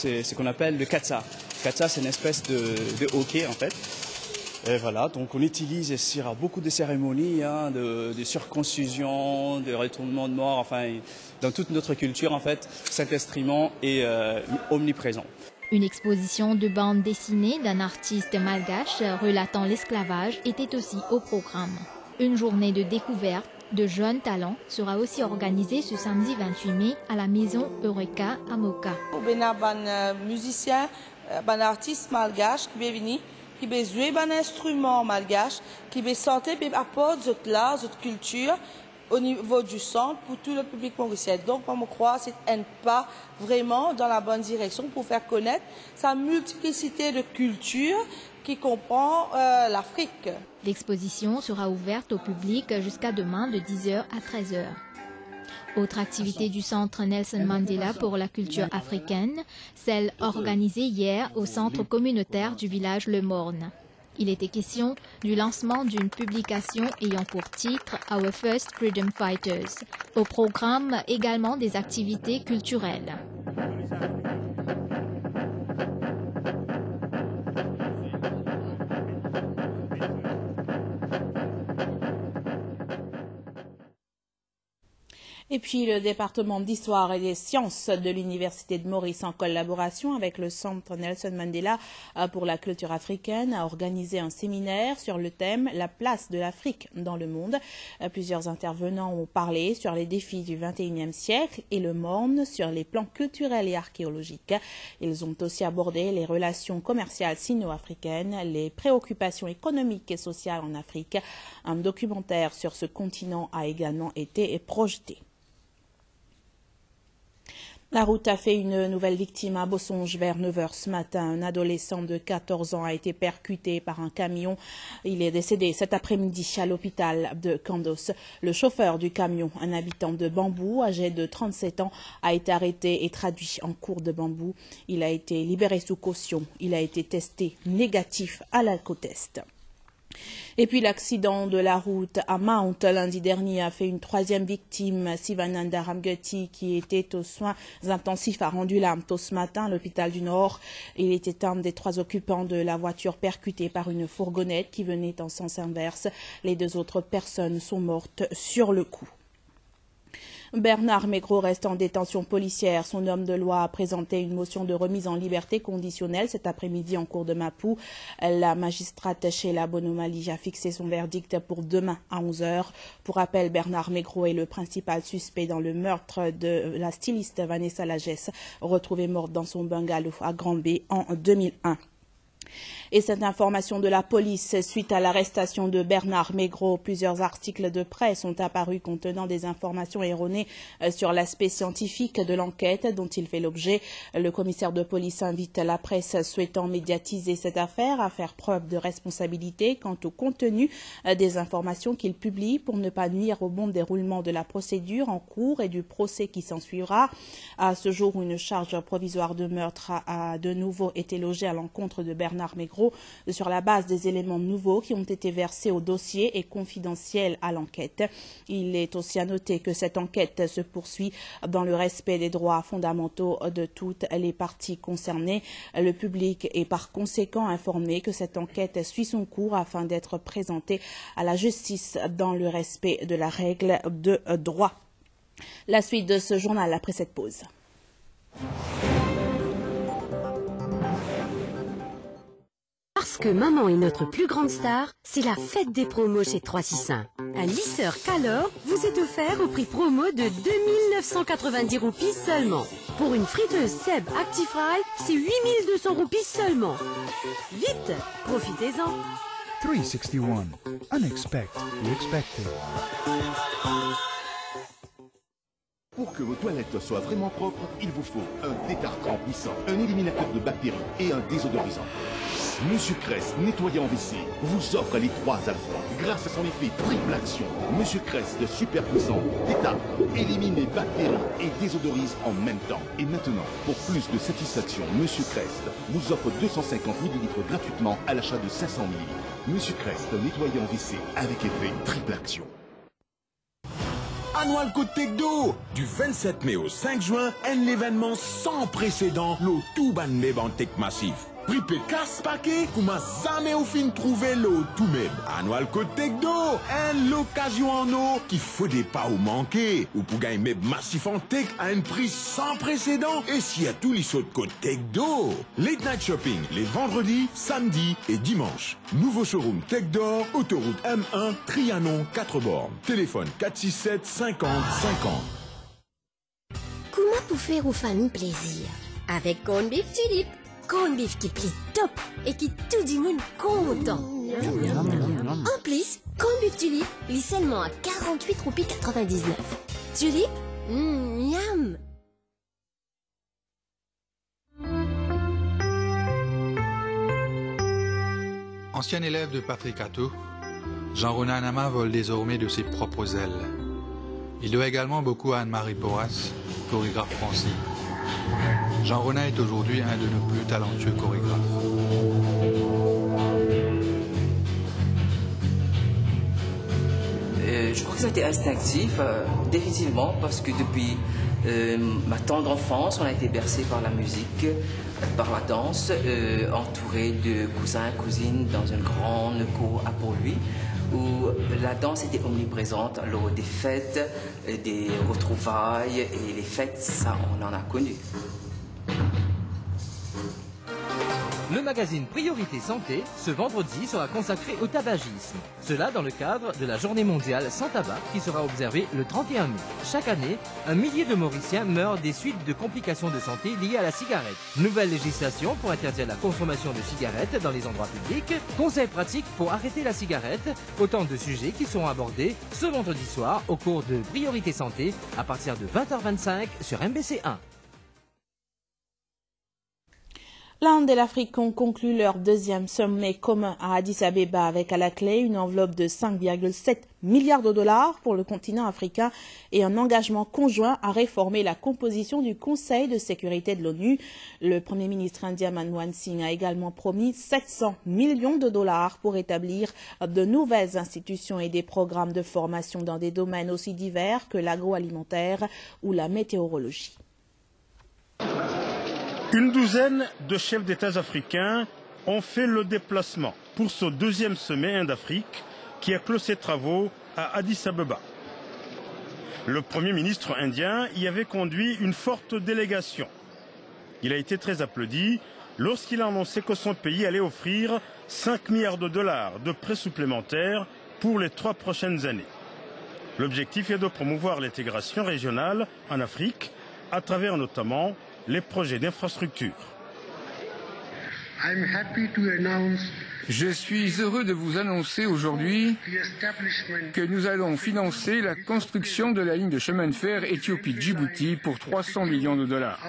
C'est ce qu'on appelle le katsa. Katsa, c'est une espèce de hockey en fait. Et voilà, donc on utilise ici beaucoup de cérémonies, de circoncision, de retournement de mort, enfin, dans toute notre culture en fait, cet instrument est omniprésent. Une exposition de bande dessinée d'un artiste malgache relatant l'esclavage était aussi au programme. Une journée de découverte de jeunes talents sera aussi organisée ce samedi 28 mai à la maison Eureka à Moka. Il y a un musicien, un artiste malgache qui est venu, qui va jouer un instrument malgache, qui va chanter et apporter de l'art, de la culture au niveau du centre pour tout le public mauricien. Donc, je crois que c'est un pas vraiment dans la bonne direction pour faire connaître sa multiplicité de cultures qui comprend l'Afrique. L'exposition sera ouverte au public jusqu'à demain de 10h à 13h. Autre activité du Centre Nelson Mandela pour la culture africaine, celle organisée hier au centre communautaire du village Le Morne. Il était question du lancement d'une publication ayant pour titre « Our First Freedom Fighters ». Au programme également des activités culturelles. Et puis le département d'histoire et des sciences de l'Université de Maurice, en collaboration avec le Centre Nelson Mandela pour la culture africaine, a organisé un séminaire sur le thème « La place de l'Afrique dans le monde ». Plusieurs intervenants ont parlé sur les défis du XXIe siècle et le Morne sur les plans culturels et archéologiques. Ils ont aussi abordé les relations commerciales sino-africaines, les préoccupations économiques et sociales en Afrique. Un documentaire sur ce continent a également été projeté. La route a fait une nouvelle victime à Bossonge vers 9h ce matin. Un adolescent de 14 ans a été percuté par un camion. Il est décédé cet après-midi à l'hôpital de Kandos. Le chauffeur du camion, un habitant de Bambou, âgé de 37 ans, a été arrêté et traduit en cour de Bambou. Il a été libéré sous caution. Il a été testé négatif à l'alcotest. Et puis l'accident de la route à Mount lundi dernier a fait une troisième victime. Sivananda Ramgati, qui était aux soins intensifs, a rendu l'âme tôt ce matin à l'hôpital du Nord. Il était un des 3 occupants de la voiture percutée par une fourgonnette qui venait en sens inverse. Les 2 autres personnes sont mortes sur le coup. Bernard Maigret reste en détention policière. Son homme de loi a présenté une motion de remise en liberté conditionnelle cet après-midi en cour de Mapou. La magistrate Sheila Bonomali a fixé son verdict pour demain à 11h. Pour rappel, Bernard Maigret est le principal suspect dans le meurtre de la styliste Vanessa Lagesse, retrouvée morte dans son bungalow à Granby en 2001. Et cette information de la police, suite à l'arrestation de Bernard Maigret, plusieurs articles de presse sont apparus contenant des informations erronées sur l'aspect scientifique de l'enquête dont il fait l'objet. Le commissaire de police invite la presse souhaitant médiatiser cette affaire à faire preuve de responsabilité quant au contenu des informations qu'il publie pour ne pas nuire au bon déroulement de la procédure en cours et du procès qui s'ensuivra. À ce jour, une charge provisoire de meurtre a de nouveau été logée à l'encontre de Bernard Maigret sur la base des éléments nouveaux qui ont été versés au dossier et confidentiels à l'enquête. Il est aussi à noter que cette enquête se poursuit dans le respect des droits fondamentaux de toutes les parties concernées. Le public est par conséquent informé que cette enquête suit son cours afin d'être présentée à la justice dans le respect de la règle de droit. La suite de ce journal après cette pause. Parce que maman est notre plus grande star, c'est la fête des promos chez 365. Un lisseur Calor vous est offert au prix promo de 2990 roupies seulement. Pour une friteuse Seb ActiFry, c'est 8200 roupies seulement. Vite, profitez-en. 361. Unexpected, expected. Pour que vos toilettes soient vraiment propres, il vous faut un détartrant puissant, un éliminateur de bactéries et un désodorisant. Monsieur Crest, nettoyant WC, vous offre les 3 alpha. Grâce à son effet triple action, Monsieur Crest, super puissant, détartre, élimine les bactéries et désodorise en même temps. Et maintenant, pour plus de satisfaction, Monsieur Crest vous offre 250 ml gratuitement à l'achat de 500 ml. Monsieur Crest, nettoyant WC avec effet triple action. Annual Côte Tekdo. Du 27 mai au 5 juin, un événement sans précédent, le tout ban Tek massif. Pripé casse paquet, comment jamais au fin trouver l'eau tout même. Annual Côte Tekdo, l'occasion en eau qu'il faut des pas ou manquer. Ou pour gagner meb massif en tech à un prix sans précédent. Et s'il y a tous les sauts de Côte Tekdo. Late Night Shopping, les vendredis, samedis et dimanches. Nouveau showroom Tech d'Or, autoroute M1, Trianon, 4 bornes. Téléphone 467 50 50. Comment pour faire aux familles plaisir? Avec Corn Beef Tulip. Corn beef qui plie top et qui tout du monde content. En plus, corn beef tulip lit seulement à 48 roupies 99. Tulip, miam. Ancien élève de Patrick Attou, Jean-Ronan Nama vole désormais de ses propres ailes. Il doit également beaucoup à Anne-Marie Porras, chorégraphe français. Jean-Ronan est aujourd'hui un de nos plus talentueux chorégraphes. Je crois que ça a été instinctif, définitivement, parce que depuis ma tendre enfance, on a été bercé par la musique, par la danse, entouré de cousins, cousines dans une grande cour à Port-Louis, où la danse était omniprésente lors des fêtes, des retrouvailles, et les fêtes, ça, on en a connu. Le magazine Priorité Santé, ce vendredi, sera consacré au tabagisme. Cela dans le cadre de la Journée mondiale sans tabac qui sera observée le 31 mai. Chaque année, un millier de Mauriciens meurent des suites de complications de santé liées à la cigarette. Nouvelle législation pour interdire la consommation de cigarettes dans les endroits publics. Conseils pratiques pour arrêter la cigarette. Autant de sujets qui seront abordés ce vendredi soir au cours de Priorité Santé à partir de 20h25 sur MBC1. L'Inde et l'Afrique ont conclu leur deuxième sommet commun à Addis Abeba avec à la clé une enveloppe de 5,7 milliards de dollars pour le continent africain et un engagement conjoint à réformer la composition du Conseil de sécurité de l'ONU. Le Premier ministre indien Manmohan Singh a également promis 700 millions de dollars pour établir de nouvelles institutions et des programmes de formation dans des domaines aussi divers que l'agroalimentaire ou la météorologie. Une douzaine de chefs d'État africains ont fait le déplacement pour ce deuxième sommet Inde-Afrique qui a clos ses travaux à Addis Abeba. Le Premier ministre indien y avait conduit une forte délégation. Il a été très applaudi lorsqu'il a annoncé que son pays allait offrir 5 milliards de dollars de prêts supplémentaires pour les 3 prochaines années. L'objectif est de promouvoir l'intégration régionale en Afrique à travers notamment les projets d'infrastructure. Je suis heureux de vous annoncer aujourd'hui que nous allons financer la construction de la ligne de chemin de fer Éthiopie-Djibouti pour 300 millions de dollars.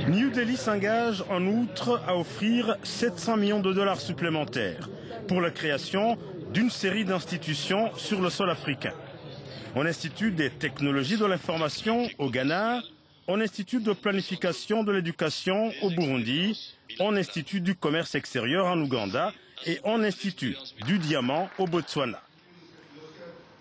New Delhi s'engage en outre à offrir 700 millions de dollars supplémentaires pour la création d'une série d'institutions sur le sol africain. On institue des technologies de l'information au Ghana, on institue de planification de l'éducation au Burundi, on institue du commerce extérieur en Ouganda et on institue du diamant au Botswana.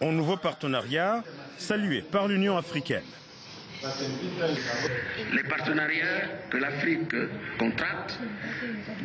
Un nouveau partenariat salué par l'Union africaine. Les partenariats que l'Afrique contracte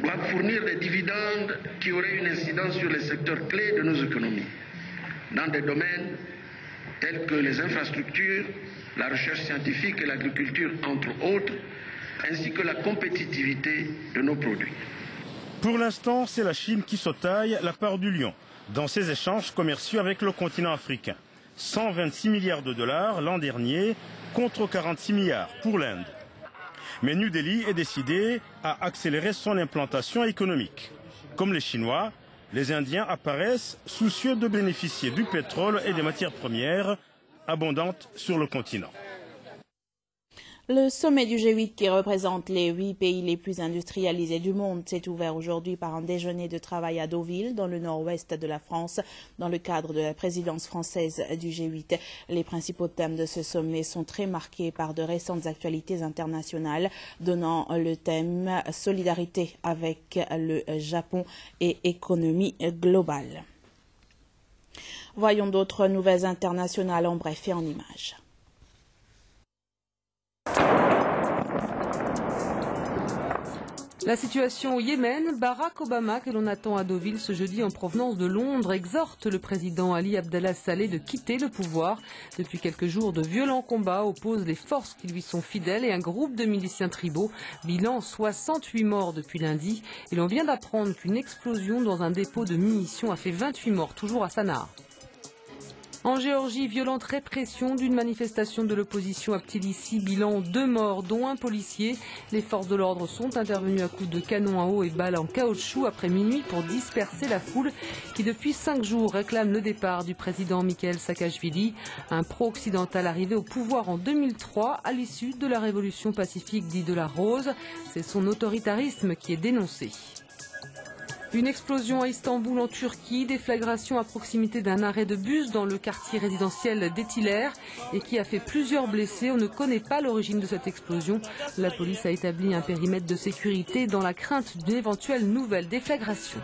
doivent fournir des dividendes qui auraient une incidence sur les secteurs clés de nos économies, dans des domaines tels que les infrastructures, la recherche scientifique et l'agriculture, entre autres, ainsi que la compétitivité de nos produits. Pour l'instant, c'est la Chine qui se taille la part du lion dans ses échanges commerciaux avec le continent africain. 126 milliards de dollars l'an dernier contre 46 milliards pour l'Inde. Mais New Delhi est décidé à accélérer son implantation économique. Comme les Chinois, les Indiens apparaissent soucieux de bénéficier du pétrole et des matières premières abondantes sur le continent. Le sommet du G8 qui représente les 8 pays les plus industrialisés du monde s'est ouvert aujourd'hui par un déjeuner de travail à Deauville, dans le nord-ouest de la France, dans le cadre de la présidence française du G8. Les principaux thèmes de ce sommet sont très marqués par de récentes actualités internationales, donnant le thème « Solidarité avec le Japon et économie globale ». Voyons d'autres nouvelles internationales en bref et en images. La situation au Yémen, Barack Obama, que l'on attend à Deauville ce jeudi en provenance de Londres, exhorte le président Ali Abdallah Saleh de quitter le pouvoir. Depuis quelques jours, de violents combats opposent les forces qui lui sont fidèles et un groupe de miliciens tribaux. Bilan 68 morts depuis lundi. Et l'on vient d'apprendre qu'une explosion dans un dépôt de munitions a fait 28 morts, toujours à Sanaa. En Géorgie, violente répression d'une manifestation de l'opposition à Tbilissi, bilan 2 morts, dont un policier. Les forces de l'ordre sont intervenues à coups de canon à eau et balles en caoutchouc après minuit pour disperser la foule qui depuis 5 jours réclame le départ du président Mikhail Saakashvili, un pro-occidental arrivé au pouvoir en 2003 à l'issue de la révolution pacifique dite de la Rose. C'est son autoritarisme qui est dénoncé. Une explosion à Istanbul en Turquie, déflagration à proximité d'un arrêt de bus dans le quartier résidentiel d'Etiler et qui a fait plusieurs blessés. On ne connaît pas l'origine de cette explosion. La police a établi un périmètre de sécurité dans la crainte d'une éventuelle nouvelle déflagration.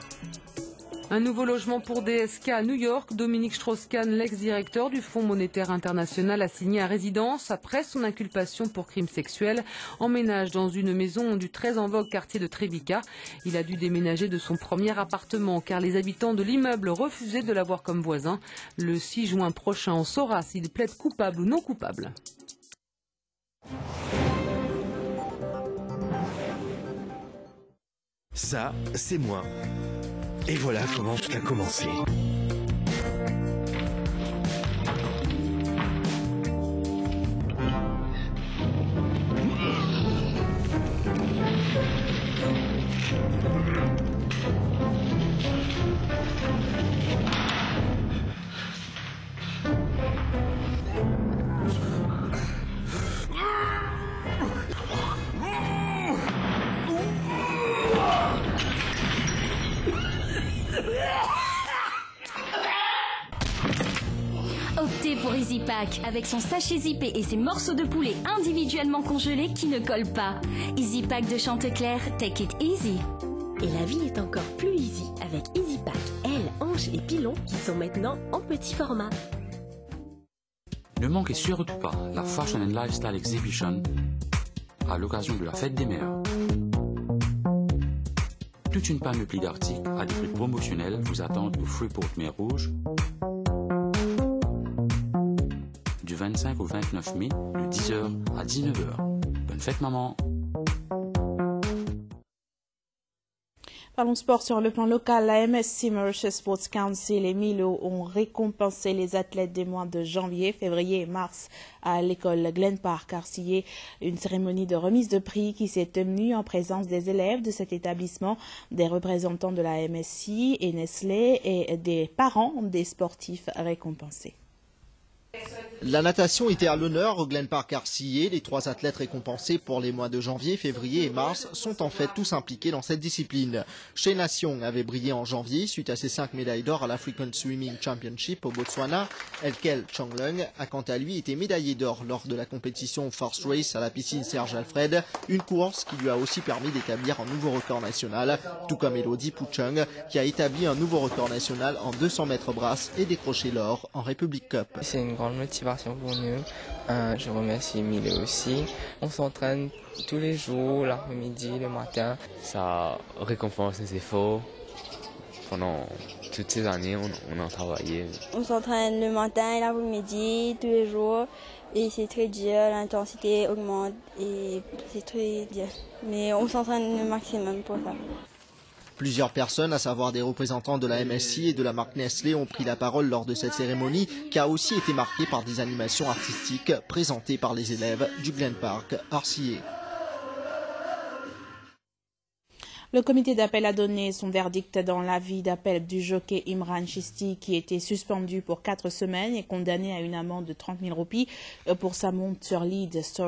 Un nouveau logement pour DSK à New York. Dominique Strauss-Kahn, l'ex-directeur du Fonds monétaire international, a signé à résidence après son inculpation pour crimes sexuels. Emménage dans une maison du très en vogue quartier de Trebica. Il a dû déménager de son premier appartement car les habitants de l'immeuble refusaient de l'avoir comme voisin. Le 6 juin prochain, on saura s'il plaide coupable ou non coupable. Ça, c'est moi. Et voilà comment tout a commencé. Optez pour Easy Pack avec son sachet zippé et ses morceaux de poulet individuellement congelés qui ne collent pas. Easy Pack de Chantecler, take it easy. Et la vie est encore plus easy avec Easy Pack, ailes, hanches et pilons qui sont maintenant en petit format. Ne manquez surtout pas la Fashion and Lifestyle Exhibition à l'occasion de la Fête des Mères. Toute une panoplie d'articles à des prix promotionnels vous attendent au Freeport Mer Rouge du 25 au 29 mai de 10h à 19h. Bonne fête maman! Parlons sport sur le plan local. La MSC Mauritius Sports Council et Milo ont récompensé les athlètes des mois de janvier, février et mars à l'école Glen Park Arcillé. Une cérémonie de remise de prix qui s'est tenue en présence des élèves de cet établissement, des représentants de la MSC et Nestlé et des parents des sportifs récompensés. La natation était à l'honneur au Glen Park Arcillé. Les 3 athlètes récompensés pour les mois de janvier, février et mars sont en fait tous impliqués dans cette discipline. Shayna Siong avait brillé en janvier suite à ses 5 médailles d'or à l'African Swimming Championship au Botswana. Elkel Changlung a quant à lui été médaillé d'or lors de la compétition First Race à la piscine Serge Alfred, une course qui lui a aussi permis d'établir un nouveau record national, tout comme Elodie Puchung qui a établi un nouveau record national en 200 mètres brasse et décroché l'or en Republic Cup. C'est une grande motivation pour nous. Je remercie Milo aussi. On s'entraîne tous les jours, l'après-midi, le matin. Ça récompense les efforts. Pendant toutes ces années, on a travaillé. On s'entraîne le matin et l'après-midi, tous les jours. Et c'est très dur, l'intensité augmente et c'est très dur. Mais on s'entraîne le maximum pour ça. Plusieurs personnes, à savoir des représentants de la MSI et de la marque Nestlé, ont pris la parole lors de cette cérémonie qui a aussi été marquée par des animations artistiques présentées par les élèves du Glen Park Arcillé. Le comité d'appel a donné son verdict dans l'avis d'appel du jockey Imran Chisti qui était suspendu pour 4 semaines et condamné à une amende de 30 000 roupies pour sa monture Lead Story.